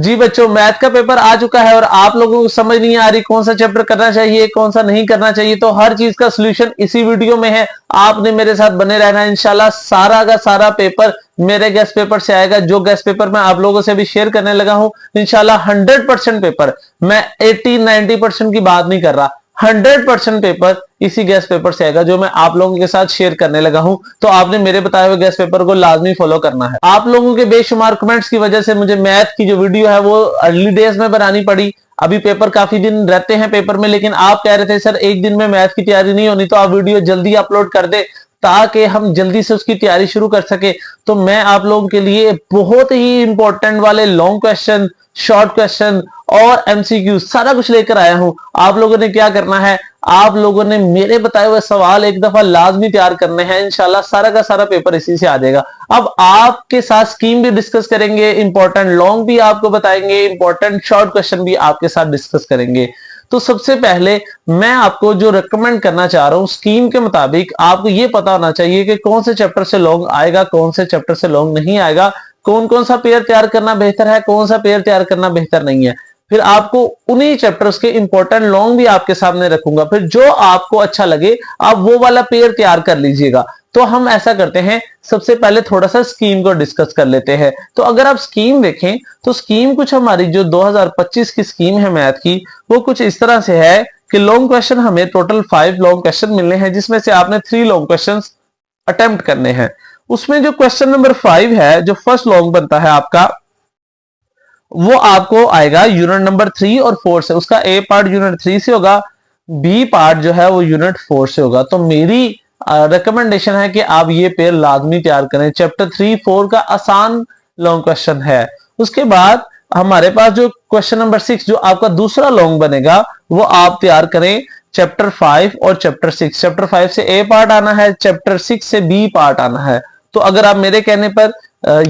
जी बच्चों, मैथ का पेपर आ चुका है और आप लोगों को समझ नहीं आ रही कौन सा चैप्टर करना चाहिए कौन सा नहीं करना चाहिए, तो हर चीज का सलूशन इसी वीडियो में है। आपने मेरे साथ बने रहना है। इंशाल्लाह सारा का सारा पेपर मेरे गेस्ट पेपर से आएगा। जो गेस्ट पेपर मैं आप लोगों से भी शेयर करने लगा हूं, इंशाल्लाह 100% पेपर, मैं 80-90% की बात नहीं कर रहा, 100% पेपर इसी गैस पेपर से आएगा जो मैं आप लोगों के साथ शेयर करने लगा हूं। तो आपने मेरे बताए हुए गैस पेपर को लाजमी फॉलो करना है। आप लोगों के बेशुमार कमेंट्स की वजह से मुझे मैथ की जो वीडियो है वो अर्ली डेज में बनानी पड़ी। अभी पेपर काफी दिन रहते हैं पेपर में, लेकिन आप कह रहे थे सर एक दिन में मैथ की तैयारी नहीं होनी, तो आप वीडियो जल्दी अपलोड कर दे ताकि हम जल्दी से उसकी तैयारी शुरू कर सके। तो मैं आप लोगों के लिए बहुत ही इंपॉर्टेंट वाले लॉन्ग क्वेश्चन, शॉर्ट क्वेश्चन और एमसीक्यू सारा कुछ लेकर आया हूं। आप लोगों ने क्या करना है, आप लोगों ने मेरे बताए हुए सवाल एक दफा लाजमी तैयार करने हैं। इंशाल्लाह सारा का सारा पेपर इसी से आ जाएगा। अब आपके साथ स्कीम भी डिस्कस करेंगे, इंपॉर्टेंट लॉन्ग भी आपको बताएंगे, इंपॉर्टेंट शॉर्ट क्वेश्चन भी आपके साथ डिस्कस करेंगे। तो सबसे पहले मैं आपको जो रिकमेंड करना चाह रहा हूं, स्कीम के मुताबिक आपको यह पता होना चाहिए कि कौन से चैप्टर से लॉन्ग आएगा, कौन से चैप्टर से लॉन्ग नहीं आएगा, कौन कौन सा पेयर तैयार करना बेहतर है, कौन सा पेयर तैयार करना बेहतर नहीं है। फिर आपको उन्हीं चैप्टर्स के इंपॉर्टेंट लॉन्ग भी आपके सामने रखूंगा। फिर जो आपको अच्छा लगे आप वो वाला पेयर तैयार कर लीजिएगा। तो हम ऐसा करते हैं, सबसे पहले थोड़ा सा स्कीम को डिस्कस कर लेते हैं। तो अगर आप स्कीम देखें तो स्कीम कुछ हमारी जो 2025 की स्कीम है मैथ की, वो कुछ इस तरह से है कि लॉन्ग क्वेश्चन हमें टोटल 5 लॉन्ग क्वेश्चन मिलने हैं, जिसमें से आपने 3 लॉन्ग क्वेश्चन अटेम्प्ट करने हैं। उसमें जो क्वेश्चन नंबर 5 है, जो फर्स्ट लॉन्ग बनता है आपका, वो आपको आएगा यूनिट नंबर 3 और 4 से। उसका ए पार्ट यूनिट 3 से होगा, बी पार्ट जो है वो यूनिट 4 से होगा। तो मेरी रिकमेंडेशन है कि आप ये पेयर लाजमी तैयार करें। चैप्टर 3-4 का आसान लॉन्ग क्वेश्चन है। उसके बाद हमारे पास जो क्वेश्चन नंबर 6 जो आपका दूसरा लॉन्ग बनेगा, वो आप तैयार करें चैप्टर 5 और चैप्टर 6। चैप्टर 5 से ए पार्ट आना है, चैप्टर 6 से बी पार्ट आना है। तो अगर आप मेरे कहने पर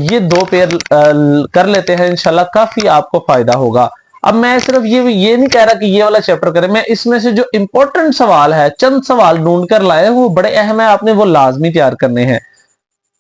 ये 2 पेयर कर लेते हैं, इंशाल्लाह काफी आपको फायदा होगा। अब मैं सिर्फ ये नहीं कह रहा कि ये वाला चैप्टर करें, मैं इसमें से जो इंपॉर्टेंट सवाल है, चंद सवाल ढूंढ कर लाए वो बड़े अहम है, आपने वो लाजमी तैयार करने हैं।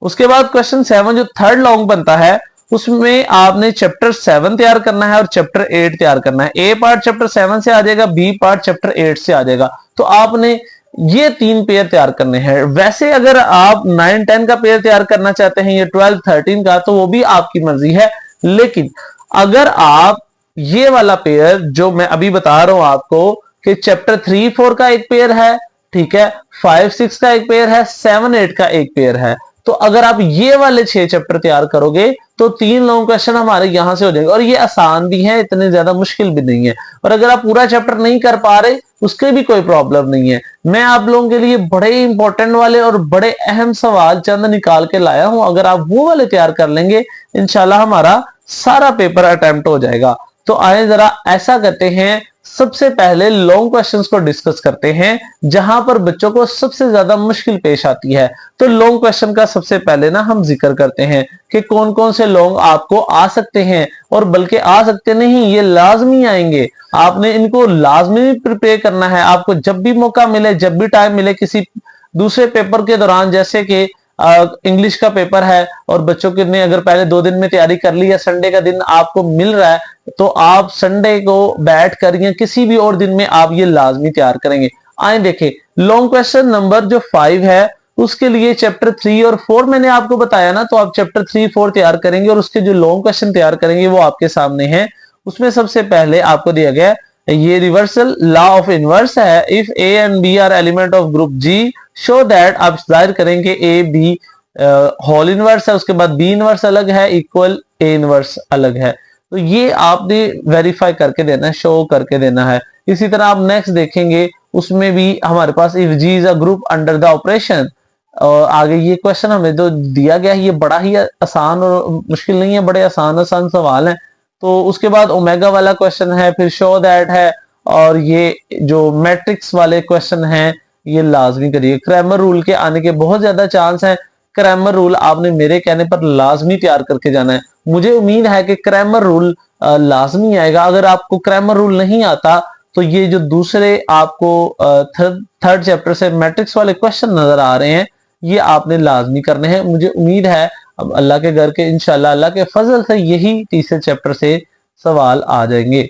उसके बाद क्वेश्चन 7 जो थर्ड लॉन्ग बनता है, उसमें आपने चैप्टर 7 तैयार करना है और चैप्टर 8 तैयार करना है। ए पार्ट चैप्टर 7 से आ जाएगा, बी पार्ट चैप्टर 8 से आ जाएगा। तो आपने ये 3 पेयर तैयार करने हैं। वैसे अगर आप 9-10 का पेयर तैयार करना चाहते हैं, ये 12-13 का, तो वो भी आपकी मर्जी है। लेकिन अगर आप ये वाला पेयर जो मैं अभी बता रहा हूं आपको कि चैप्टर 3-4 का एक पेयर है, ठीक है, 5-6 का एक पेयर है, 7-8 का एक पेयर है, तो अगर आप ये वाले 6 चैप्टर तैयार करोगे तो 3 लॉन्ग क्वेश्चन हमारे यहां से हो जाएंगे। और ये आसान भी है, इतने ज्यादा मुश्किल भी नहीं है। और अगर आप पूरा चैप्टर नहीं कर पा रहे, उसके भी कोई प्रॉब्लम नहीं है। मैं आप लोगों के लिए बड़े इंपॉर्टेंट वाले और बड़े अहम सवाल चंद निकाल के लाया हूं। अगर आप वो वाले तैयार कर लेंगे, इंशाल्लाह हमारा सारा पेपर अटेम्प्ट हो जाएगा। तो आए जरा ऐसा करते हैं, सबसे पहले लॉन्ग क्वेश्चंस को डिस्कस करते हैं, जहां पर बच्चों को सबसे ज्यादा मुश्किल पेश आती है। तो लॉन्ग क्वेश्चन का सबसे पहले ना हम जिक्र करते हैं कि कौन कौन से लॉन्ग आपको आ सकते हैं, और बल्कि आ सकते नहीं, ये लाजमी आएंगे। आपने इनको लाजमी प्रिपेयर करना है। आपको जब भी मौका मिले, जब भी टाइम मिले, किसी दूसरे पेपर के दौरान, जैसे कि इंग्लिश का पेपर है और बच्चों के ने अगर पहले 2 दिन में तैयारी कर ली, या संडे का दिन आपको मिल रहा है, तो आप संडे को बैठ कर या किसी भी और दिन में आप ये लाजमी तैयार करेंगे। आए देखें, लॉन्ग क्वेश्चन नंबर जो 5 है, उसके लिए चैप्टर 3 और 4 मैंने आपको बताया ना, तो आप चैप्टर 3-4 तैयार करेंगे और उसके जो लॉन्ग क्वेश्चन तैयार करेंगे वो आपके सामने हैं। उसमें सबसे पहले आपको दिया गया ये रिवर्सल लॉ ऑफ इनवर्स है। If A and B are element of group G, show that, आप जाहिर करेंगे ए बी होल इनवर्स है, उसके बाद बी इनवर्स अलग है, इक्वल ए इनवर्स अलग है। तो ये आपने वेरीफाई करके देना है, शो करके देना है। इसी तरह आप नेक्स्ट देखेंगे, उसमें भी हमारे पास if G is a group under the operation, और आगे ये क्वेश्चन हमें जो दिया गया है ये बड़ा ही आसान और मुश्किल नहीं है, बड़े आसान आसान सवाल हैं। तो उसके बाद ओमेगा वाला क्वेश्चन है, फिर शो दैट है, और ये जो मैट्रिक्स वाले क्वेश्चन हैं ये लाजमी करिए। क्रैमर रूल के आने के बहुत ज्यादा चांस हैं। क्रैमर रूल आपने मेरे कहने पर लाजमी तैयार करके जाना है। मुझे उम्मीद है कि क्रैमर रूल लाजमी आएगा। अगर आपको क्रैमर रूल नहीं आता, तो ये जो दूसरे आपको थर्ड चैप्टर से मैट्रिक्स वाले क्वेश्चन नजर आ रहे हैं, ये आपने लाजमी करने हैं। मुझे उम्मीद है अब अल्लाह के घर के इंशाल्लाह अल्लाह के फजल से यही तीसरे चैप्टर से सवाल आ जाएंगे।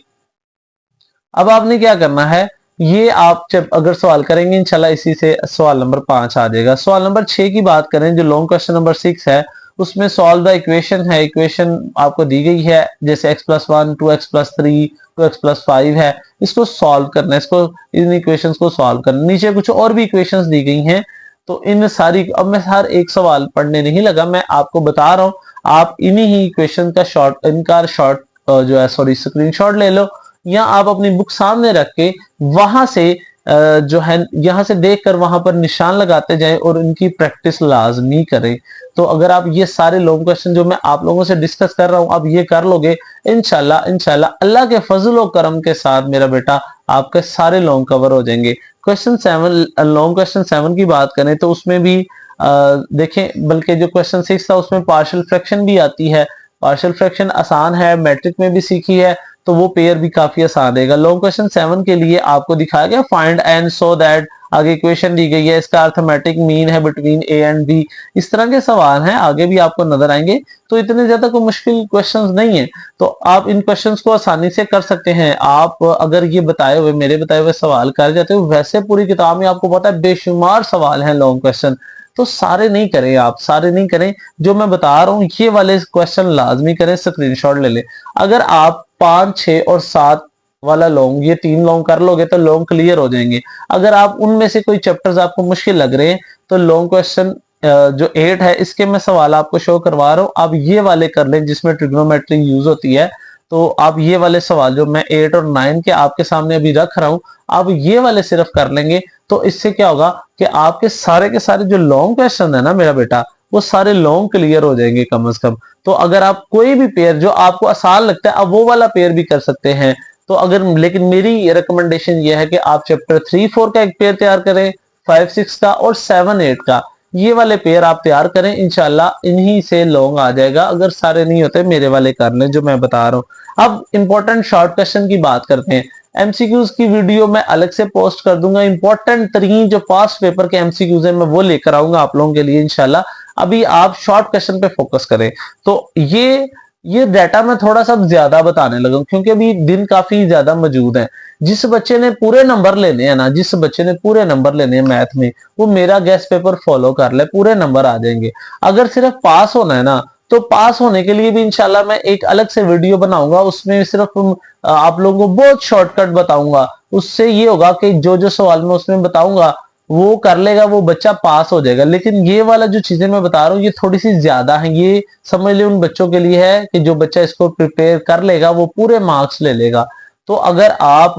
अब आपने क्या करना है, ये आप जब अगर सवाल करेंगे इंशाल्लाह इसी से सवाल नंबर 5 आ जाएगा। सवाल नंबर 6 की बात करें, जो लॉन्ग क्वेश्चन नंबर 6 है, उसमें सॉल्व द इक्वेशन है। इक्वेशन आपको दी गई है, जैसे x+1 2x+3 2x+5 है, इसको सॉल्व करना है, इसको इन इक्वेशंस को सॉल्व करना। नीचे कुछ और भी इक्वेशंस दी गई हैं, तो इन सारी, अब मैं हर एक सवाल पढ़ने नहीं लगा, मैं आपको बता रहा हूं, आप इन्हीं ही इक्वेशन का शॉर्ट जो है सॉरी स्क्रीनशॉट ले लो, या आप अपनी बुक सामने रख के वहां से जो है यहां से देखकर वहां पर निशान लगाते जाएं और इनकी प्रैक्टिस लाजमी करें। तो अगर आप ये सारे लॉन्ग क्वेश्चन जो मैं आप लोगों से डिस्कस कर रहा हूं, आप ये कर लोगे, इंशाल्लाह अल्लाह के फजल और करम के साथ मेरा बेटा आपके सारे लॉन्ग कवर हो जाएंगे। क्वेश्चन 7, लॉन्ग क्वेश्चन 7 की बात करें तो उसमें भी देखें, बल्कि जो क्वेश्चन 6 था उसमें पार्शियल फ्रैक्शन भी आती है। पार्शियल फ्रैक्शन आसान है, मैट्रिक में भी सीखी है, तो वो पेयर भी काफी आसान रहेगा। लॉन्ग क्वेश्चन 7 के लिए आपको दिखाया गया फाइंड एंड सो दैट, आगे इक्वेशन दी गई है, इसका अर्थमेटिक मीन है बिटवीन ए एंड बी, इस तरह के सवाल हैं, आगे भी आपको नजर आएंगे। तो इतने ज्यादा कोई मुश्किल क्वेश्चंस नहीं है, तो आप इन क्वेश्चंस को आसानी से कर सकते हैं। आप अगर ये बताए हुए मेरे बताए हुए सवाल कर जाते हो, वैसे पूरी किताब में आपको पता है बेशुमार सवाल हैं लॉन्ग क्वेश्चन, तो सारे नहीं करें, आप सारे नहीं करें, जो मैं बता रहा हूं ये वाले क्वेश्चन लाजमी करें, स्क्रीनशॉट ले लें। अगर आप 5, 6 और 7 वाला लॉन्ग, ये 3 लॉन्ग कर लोगे तो लॉन्ग क्लियर हो जाएंगे। अगर आप उनमें से कोई चैप्टर्स आपको मुश्किल लग रहे हैं, तो लॉन्ग क्वेश्चन जो 8 है, इसके मैं सवाल आपको शो करवा रहा हूं, आप ये वाले कर लें जिसमें ट्रिग्नोमेट्री यूज होती है। तो आप ये वाले सवाल जो मैं 8 और 9 के आपके सामने अभी रख रहा हूं, आप ये वाले सिर्फ कर लेंगे, तो इससे क्या होगा कि आपके सारे के सारे जो लॉन्ग क्वेश्चन है ना मेरा बेटा, वो सारे लॉन्ग क्लियर हो जाएंगे कम से कम। तो अगर आप कोई भी पेयर जो आपको आसान लगता है, आप वो वाला पेयर भी कर सकते हैं। तो अगर, लेकिन मेरी रिकमेंडेशन ये है कि आप चैप्टर 3, 4 का एक पेयर तैयार करें, 5, 6 का और 7, 8 का, ये वाले पेयर आप तैयार करें, इंशाल्लाह इन्हीं से लॉन्ग आ जाएगा। अगर सारे नहीं होते मेरे वाले कर लें जो मैं बता रहा हूं। अब इंपॉर्टेंट शॉर्ट क्वेश्चन की बात करते हैं। एमसीक्यूज की वीडियो मैं अलग से पोस्ट कर दूंगा, इंपॉर्टेंट तरीन जो पास्ट पेपर के एमसीक्यूज है मैं वो लेकर आऊंगा आप लोगों के लिए इंशाल्लाह। अभी आप शॉर्ट क्वेश्चन पे फोकस करें। तो ये डाटा मैं थोड़ा सा ज्यादा बताने लगा क्योंकि अभी दिन काफी ज्यादा मौजूद है। जिस बच्चे ने पूरे नंबर लेने हैं ना, जिस बच्चे ने पूरे नंबर लेने हैं मैथ में, वो मेरा गेस्ट पेपर फॉलो कर ले, पूरे नंबर आ जाएंगे। अगर सिर्फ पास होना है ना, तो पास होने के लिए भी इंशाल्लाह मैं एक अलग से वीडियो बनाऊंगा, उसमें सिर्फ आप लोगों को बहुत शॉर्टकट बताऊंगा। उससे ये होगा कि जो जो सवाल मैं उसमें बताऊंगा वो कर लेगा, वो बच्चा पास हो जाएगा। लेकिन ये वाला जो चीजें मैं बता रहा हूँ ये थोड़ी सी ज्यादा है, ये समझ ले उन बच्चों के लिए है कि जो बच्चा इसको प्रिपेयर कर लेगा वो पूरे मार्क्स ले लेगा। तो अगर आप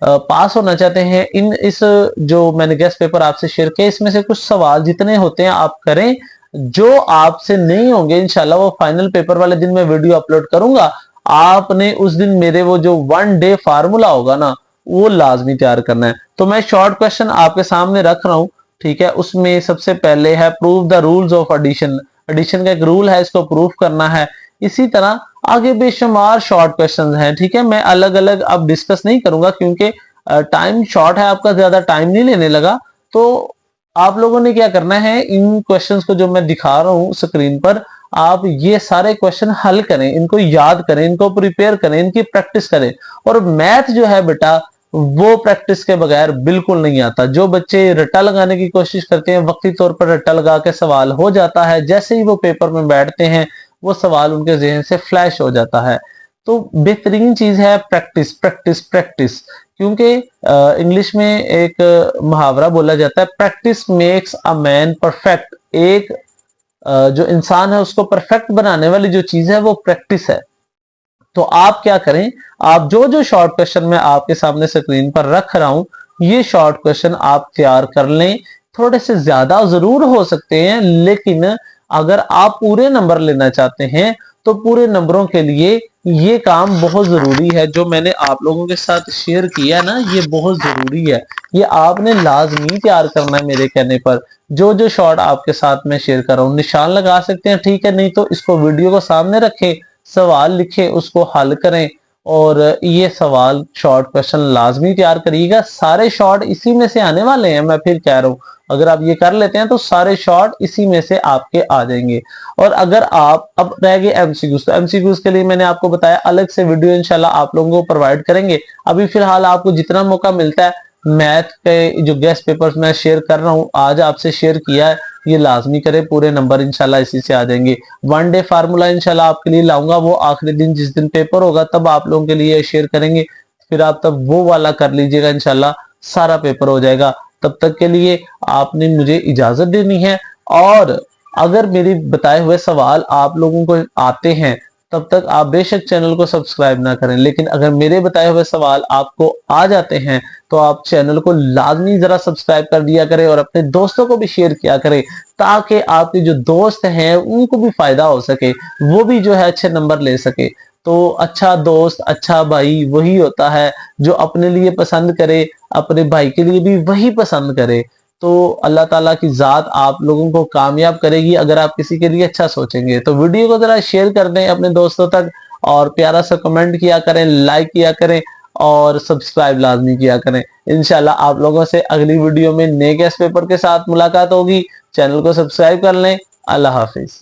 पास होना चाहते हैं, इस जो मैंने गेस्ट पेपर आपसे शेयर किया इसमें से कुछ सवाल जितने होते हैं आप करें, जो आपसे नहीं होंगे इंशाल्लाह वो फाइनल पेपर वाले दिन मैं वीडियो अपलोड करूंगा। आपने उस दिन मेरे वो जो 1 डे फार्मूला होगा ना वो लाजमी तैयार करना है। तो मैं शॉर्ट क्वेश्चन आपके सामने रख रहा हूं, ठीक है। उसमें सबसे पहले है prove the rules of addition. Addition का एक रूल है, इसको प्रूव करना है। इसी तरह आगे बेशुमार शॉर्ट क्वेश्चंस हैं, ठीक है। मैं अलग अलग अब डिस्कस नहीं करूंगा क्योंकि टाइम शॉर्ट है, आपका ज्यादा टाइम नहीं लेने लगा। तो आप लोगों ने क्या करना है, इन क्वेश्चंस को जो मैं दिखा रहा हूं स्क्रीन पर, आप ये सारे क्वेश्चन हल करें, इनको याद करें, इनको प्रिपेयर करें, इनकी प्रैक्टिस करें। और मैथ जो है बेटा वो प्रैक्टिस के बगैर बिल्कुल नहीं आता। जो बच्चे रट्टा लगाने की कोशिश करते हैं, वक्ती तौर पर रट्टा लगा के सवाल हो जाता है, जैसे ही वो पेपर में बैठते हैं वो सवाल उनके जहन से फ्लैश हो जाता है। तो बेहतरीन चीज है प्रैक्टिस प्रैक्टिस प्रैक्टिस, क्योंकि इंग्लिश में एक मुहावरा बोला जाता है, practice makes a man perfect. एक जो इंसान है उसको परफेक्ट बनाने वाली जो चीज है वो प्रैक्टिस है। तो आप क्या करें, आप जो जो शॉर्ट क्वेश्चन मैं आपके सामने स्क्रीन पर रख रहा हूं, ये शॉर्ट क्वेश्चन आप तैयार कर लें। थोड़े से ज्यादा जरूर हो सकते हैं, लेकिन अगर आप पूरे नंबर लेना चाहते हैं तो पूरे नंबरों के लिए ये काम बहुत जरूरी है। जो मैंने आप लोगों के साथ शेयर किया ना, ये बहुत जरूरी है, ये आपने लाजमी तैयार करना है मेरे कहने पर। जो जो शॉर्ट आपके साथ मैं शेयर कर रहा हूं, निशान लगा सकते हैं, ठीक है, नहीं तो इसको वीडियो को सामने रखें, सवाल लिखे, उसको हल करें, और ये सवाल शॉर्ट क्वेश्चन लाजमी तैयार करिएगा, सारे शॉर्ट इसी में से आने वाले हैं। मैं फिर कह रहा हूं, अगर आप ये कर लेते हैं तो सारे शॉर्ट इसी में से आपके आ जाएंगे। और अगर आप, अब रह गए एमसीक्यूज, तो एमसीक्यूज के लिए मैंने आपको बताया अलग से वीडियो इंशाल्लाह आप लोगों को प्रोवाइड करेंगे। अभी फिलहाल आपको जितना मौका मिलता है, मैथ के जो गेस्ट पेपर्स मैं शेयर कर रहा हूं, आज आपसे शेयर किया है, ये लाजमी करें, पूरे नंबर इंशाल्लाह इसी से आ जाएंगे। वन डे फार्मूला इंशाल्लाह आपके लिए लाऊंगा, वो आखिरी दिन जिस दिन पेपर होगा तब आप लोगों के लिए शेयर करेंगे, फिर आप तब वो वाला कर लीजिएगा, इंशाल्लाह सारा पेपर हो जाएगा। तब तक के लिए आपने मुझे इजाजत देनी है, और अगर मेरे बताए हुए सवाल आप लोगों को आते हैं तब तक आप बेशक चैनल को सब्सक्राइब ना करें, लेकिन अगर मेरे बताए हुए सवाल आपको आ जाते हैं तो आप चैनल को लाजमी जरा सब्सक्राइब कर दिया करें और अपने दोस्तों को भी शेयर किया करें, ताकि आपके जो दोस्त हैं उनको भी फायदा हो सके, वो भी जो है अच्छे नंबर ले सके। तो अच्छा दोस्त, अच्छा भाई वही होता है जो अपने लिए पसंद करे, अपने भाई के लिए भी वही पसंद करे। तो अल्लाह ताला की जात आप लोगों को कामयाब करेगी अगर आप किसी के लिए अच्छा सोचेंगे। तो वीडियो को जरा शेयर कर दें अपने दोस्तों तक, और प्यारा सा कमेंट किया करें, लाइक किया करें, और सब्सक्राइब लाजमी किया करें। इंशाल्लाह आप लोगों से अगली वीडियो में नए गेस्ट पेपर के साथ मुलाकात होगी। चैनल को सब्सक्राइब कर लें। अल्लाह हाफिज।